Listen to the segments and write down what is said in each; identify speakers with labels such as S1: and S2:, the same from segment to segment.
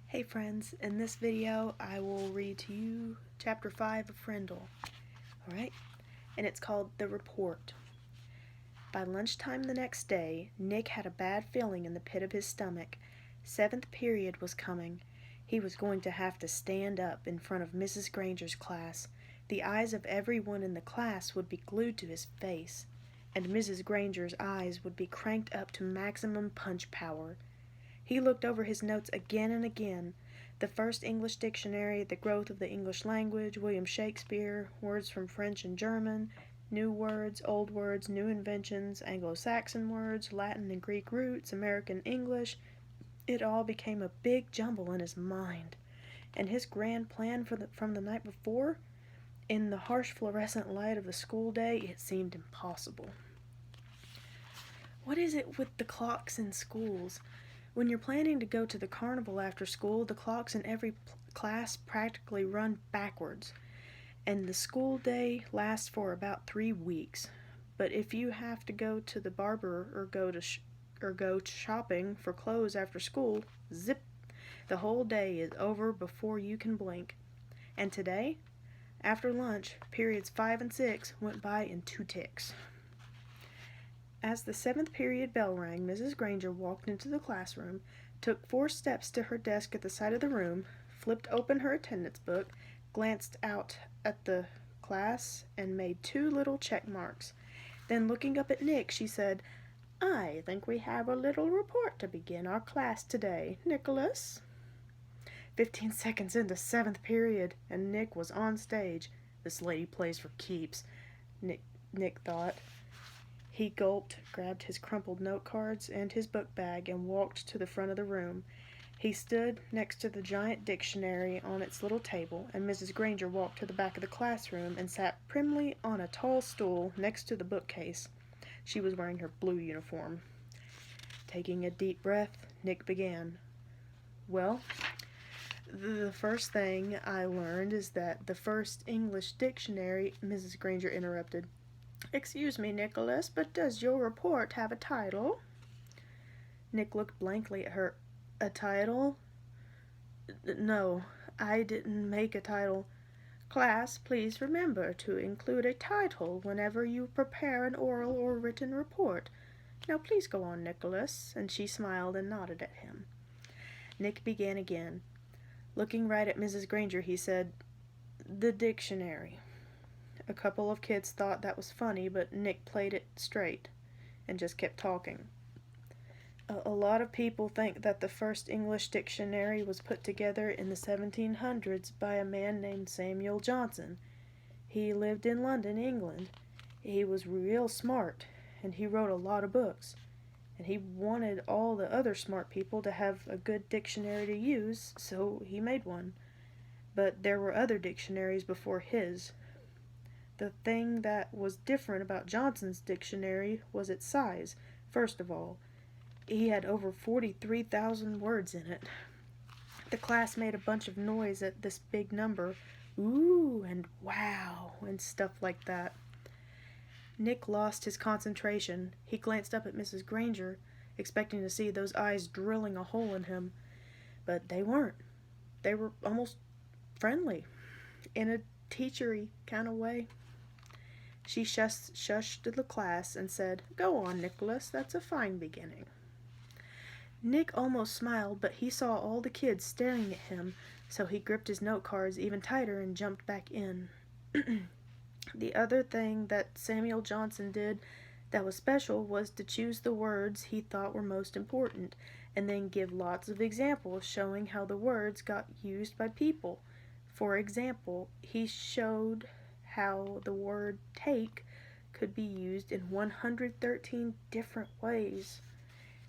S1: Hey friends, in this video I will read to you chapter 5 of Frindle, alright? And it's called The Report. By lunchtime the next day, Nick had a bad feeling in the pit of his stomach. 7th period was coming. He was going to have to stand up in front of Mrs. Granger's class. The eyes of everyone in the class would be glued to his face, and Mrs. Granger's eyes would be cranked up to maximum punch power. He looked over his notes again and again. The first English dictionary, the growth of the English language, William Shakespeare, words from French and German, new words, old words, new inventions, Anglo-Saxon words, Latin and Greek roots, American English. It all became a big jumble in his mind. And his grand plan from the night before? In the harsh fluorescent light of the school day, it seemed impossible. What is it with the clocks in schools? When you're planning to go to the carnival after school, the clocks in every class practically run backwards, and the school day lasts for about 3 weeks. But if you have to go to the barber or go shopping for clothes after school, zip, the whole day is over before you can blink. And today, after lunch, periods 5 and 6 went by in 2 ticks. As the 7th period bell rang, Mrs. Granger walked into the classroom, took 4 steps to her desk at the side of the room, flipped open her attendance book, glanced out at the class, and made 2 little check marks. Then, looking up at Nick, she said, "I think we have a little report to begin our class today, Nicholas." 15 seconds into 7th period, and Nick was on stage. This lady plays for keeps, Nick thought. He gulped, grabbed his crumpled note cards and his book bag, and walked to the front of the room. He stood next to the giant dictionary on its little table, and Mrs. Granger walked to the back of the classroom and sat primly on a tall stool next to the bookcase. She was wearing her blue uniform. Taking a deep breath, Nick began. "Well, the first thing I learned is that the first English dictionary," Mrs. Granger interrupted. "Excuse me, Nicholas, but does your report have a title?" Nick looked blankly at her. "A title? No, I didn't make a title." "Class, please remember to include a title whenever you prepare an oral or written report. Now please go on, Nicholas," and she smiled and nodded at him. Nick began again. Looking right at Mrs. Granger, he said, "The dictionary." A couple of kids thought that was funny, but Nick played it straight and just kept talking. A lot of people think that the first English dictionary was put together in the 1700s by a man named Samuel Johnson. He lived in London, England. He was real smart, and he wrote a lot of books. And he wanted all the other smart people to have a good dictionary to use, so he made one. But there were other dictionaries before his. The thing that was different about Johnson's dictionary was its size. First of all, he had over 43,000 words in it. The class made a bunch of noise at this big number. Ooh and wow and stuff like that. Nick lost his concentration. He glanced up at Mrs. Granger, expecting to see those eyes drilling a hole in him. But they weren't. They were almost friendly, in a teachery kind of way. She shushed the class and said, "Go on, Nicholas, that's a fine beginning." Nick almost smiled, but he saw all the kids staring at him, so he gripped his note cards even tighter and jumped back in. The other thing that Samuel Johnson did that was special was to choose the words he thought were most important, and then give lots of examples showing how the words got used by people. For example, he showed how the word take could be used in 113 different ways.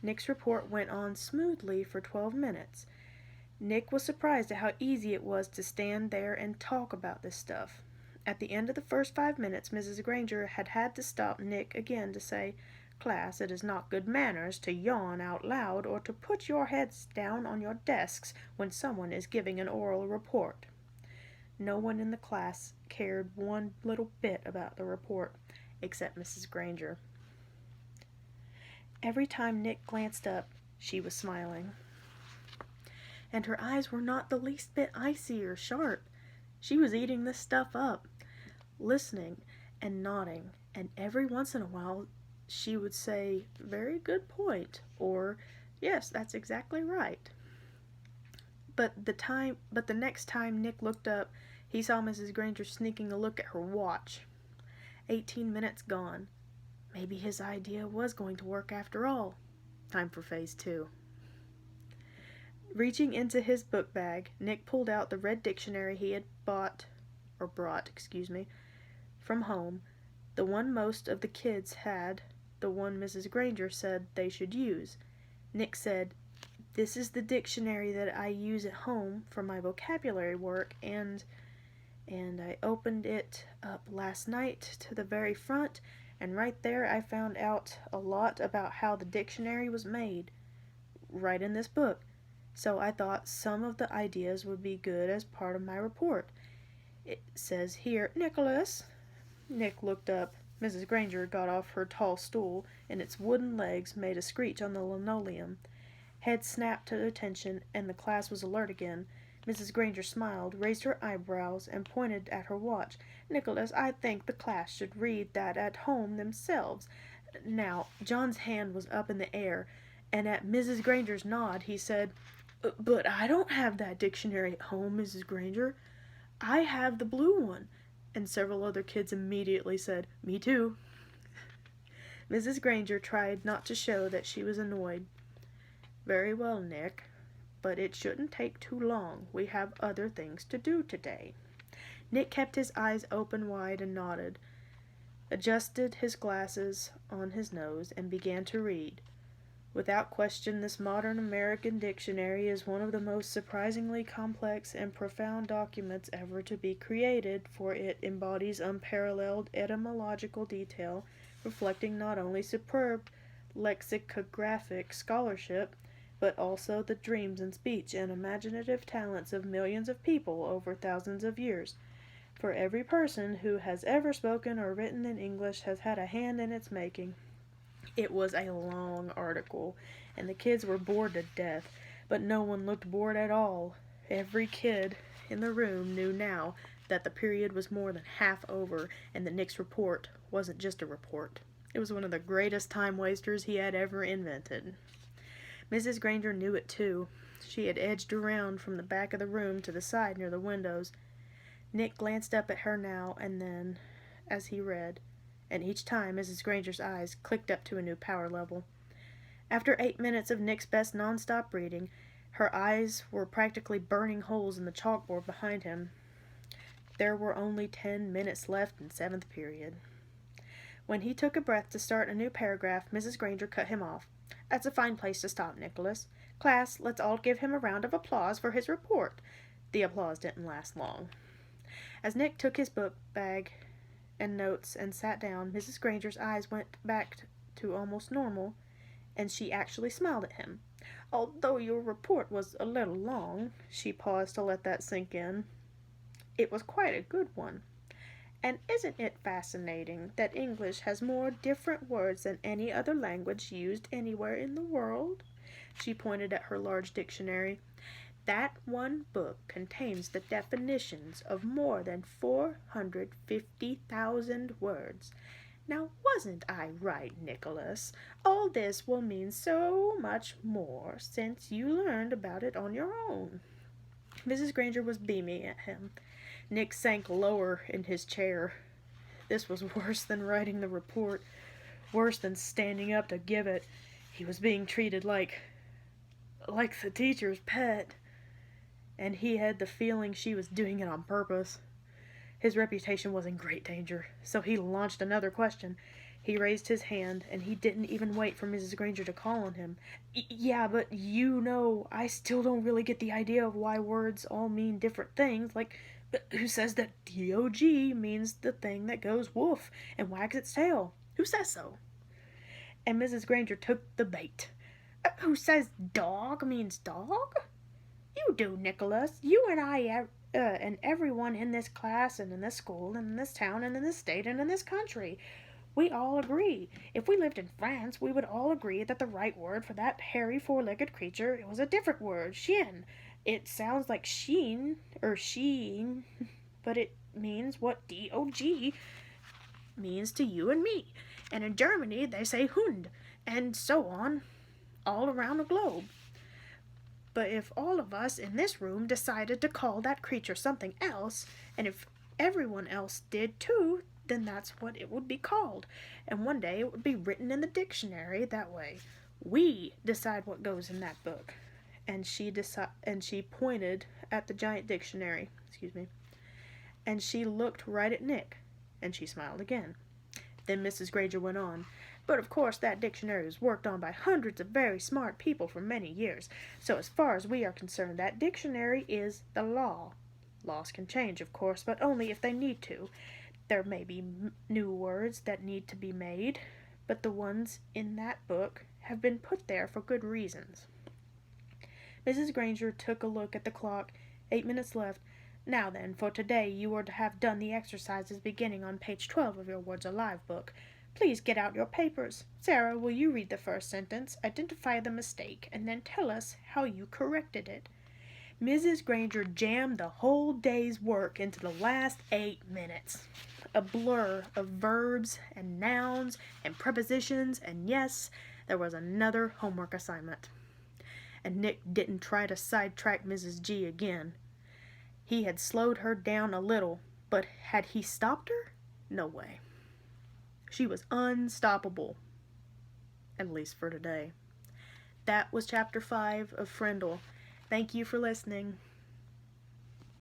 S1: Nick's report went on smoothly for 12 minutes. Nick was surprised at how easy it was to stand there and talk about this stuff. At the end of the first 5 minutes, Mrs. Granger had to stop Nick again to say, "Class, it is not good manners to yawn out loud or to put your heads down on your desks when someone is giving an oral report." No one in the class cared one little bit about the report, except Mrs. Granger. Every time Nick glanced up, she was smiling. and her eyes were not the least bit icy or sharp. She was eating this stuff up, listening and nodding, and every once in a while she would say, "Very good point," or "Yes, that's exactly right." But the next time Nick looked up, he saw Mrs. Granger sneaking a look at her watch. 18 minutes gone. Maybe his idea was going to work after all. Time for phase 2. Reaching into his book bag, Nick pulled out the red dictionary he had brought, from home, the one most of the kids had, the one Mrs. Granger said they should use. Nick said, "This is the dictionary that I use at home for my vocabulary work, and I opened it up last night to the very front, and right there I found out a lot about how the dictionary was made, right in this book. So I thought some of the ideas would be good as part of my report. It says here, Nicholas." Nick looked up. Mrs. Granger got off her tall stool, and its wooden legs made a screech on the linoleum. Head snapped to attention, and the class was alert again. Mrs. Granger smiled, raised her eyebrows, and pointed at her watch. "Nicholas, I think the class should read that at home themselves." Now, John's hand was up in the air, and at Mrs. Granger's nod, he said, "But I don't have that dictionary at home, Mrs. Granger. I have the blue one." And several other kids immediately said, "Me too." Mrs. Granger tried not to show that she was annoyed. "Very well, Nick, but it shouldn't take too long. We have other things to do today." Nick kept his eyes open wide and nodded, adjusted his glasses on his nose, and began to read. Without question, this modern American dictionary is one of the most surprisingly complex and profound documents ever to be created, for it embodies unparalleled etymological detail, reflecting not only superb lexicographic scholarship, but also the dreams and speech and imaginative talents of millions of people over thousands of years. For every person who has ever spoken or written in English has had a hand in its making. It was a long article, and the kids were bored to death, but no one looked bored at all. Every kid in the room knew now that the period was more than half over, and that Nick's report wasn't just a report. It was one of the greatest time wasters he had ever invented. Mrs. Granger knew it too. She had edged around from the back of the room to the side near the windows. Nick glanced up at her now and then as he read, and each time Mrs. Granger's eyes clicked up to a new power level. After 8 minutes of Nick's best non-stop reading, her eyes were practically burning holes in the chalkboard behind him. There were only 10 minutes left in 7th period. When he took a breath to start a new paragraph, Mrs. Granger cut him off. "That's a fine place to stop, Nicholas. Class, let's all give him a round of applause for his report." The applause didn't last long. As Nick took his book bag and notes and sat down, Mrs. Granger's eyes went back to almost normal, and she actually smiled at him. "Although your report was a little long," she paused to let that sink in, "it was quite a good one. And isn't it fascinating that English has more different words than any other language used anywhere in the world?" She pointed at her large dictionary. "That one book contains the definitions of more than 450,000 words. Now, wasn't I right, Nicholas? All this will mean so much more since you learned about it on your own." Mrs. Granger was beaming at him. Nick sank lower in his chair. This was worse than writing the report, worse than standing up to give it. He was being treated like the teacher's pet, and he had the feeling she was doing it on purpose. His reputation was in great danger, so he launched another question. He raised his hand, and he didn't even wait for Mrs. Granger to call on him. "Yeah, but I still don't really get the idea of why words all mean different things. Like, who says that dog means the thing that goes woof and wags its tail? Who says so?" And Mrs. Granger took the bait. "Who says dog means dog? You do, Nicholas. You and I, and everyone in this class and in this school and in this town and in this state and in this country. We all agree. If we lived in France, we would all agree that the right word for that hairy four-legged creature was a different word, chien. It sounds like sheen or sheen, but it means what dog means to you and me. And in Germany, they say Hund, and so on, all around the globe. But if all of us in this room decided to call that creature something else, and if everyone else did too, then that's what it would be called. And one day it would be written in the dictionary that way. We decide what goes in that book. And she pointed at the giant dictionary, and she looked right at Nick, and she smiled again. Then Mrs. Granger went on. But of course that dictionary was worked on by hundreds of very smart people for many years, so as far as we are concerned, that dictionary is the law. Laws can change, of course, but only if they need to. There may be new words that need to be made, but the ones in that book have been put there for good reasons. Mrs. Granger took a look at the clock. 8 minutes left. Now then, for today you are to have done the exercises beginning on page 12 of your Words Alive book. Please get out your papers. Sarah, will you read the first sentence, identify the mistake, and then tell us how you corrected it? Mrs. Granger jammed the whole day's work into the last 8 minutes. A blur of verbs and nouns and prepositions, and yes, there was another homework assignment. And Nick didn't try to sidetrack Mrs. G again. He had slowed her down a little, but had he stopped her? No way. She was unstoppable, at least for today. That was chapter 5 of Frindle. Thank you for listening.